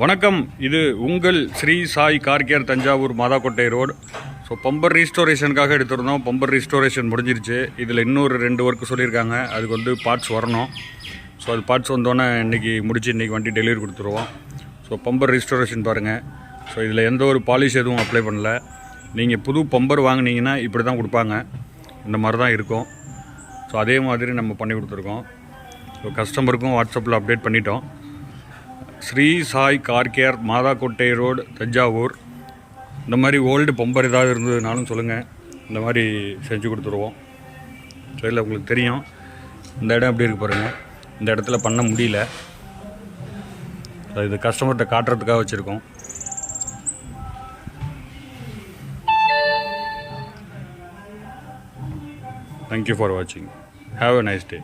வணக்கம். இது உங்கள் Shri Sai car care Thanjavur Mathakottai road. So bumper ரீஸ்டோரேஷனுக்காக எடுத்துருந்தோம். பம்பர் ரீஸ்டோரேஷன் முடிஞ்சிருச்சு. இதில் இன்னொரு 2 ஒர்க்கு சொல்லியிருக்காங்க. அதுக்கு வந்து பார்ட்ஸ் வரணும். ஸோ அது பார்ட்ஸ் வந்தோன்னே இன்றைக்கி முடிச்சு இன்றைக்கி வண்டி டெலிவரி கொடுத்துருவோம். ஸோ பம்பர் ரீஸ்டோரேஷன் பாருங்கள். ஸோ இதில் எந்த ஒரு பாலிஷ் எதுவும் அப்ளை பண்ணல. நீங்கள் புது பம்பர் வாங்கினீங்கன்னா இப்படி தான் கொடுப்பாங்க. இந்த மாதிரி தான் இருக்கும். ஸோ அதே மாதிரி நம்ம பண்ணி கொடுத்துருக்கோம். ஸோ கஸ்டமருக்கும் வாட்ஸ்அப்பில் அப்டேட் பண்ணிட்டோம். Shri Sai Car Care Mathakottai road Thanjavur. இந்த மாதிரி ஓல்டு பம்பர் ஏதாவது இருந்ததுனாலும் சொல்லுங்கள், இந்த மாதிரி செஞ்சு கொடுத்துருவோம். ஸோ இல்லை உங்களுக்கு தெரியும் இந்த இடம் எப்படி இருக்கு பாருங்கள். இந்த இடத்துல பண்ண முடியல. இது கஸ்டமர்கிட்ட காட்டுறதுக்காக வச்சுருக்கோம். Thank you for watching. Have a nice day.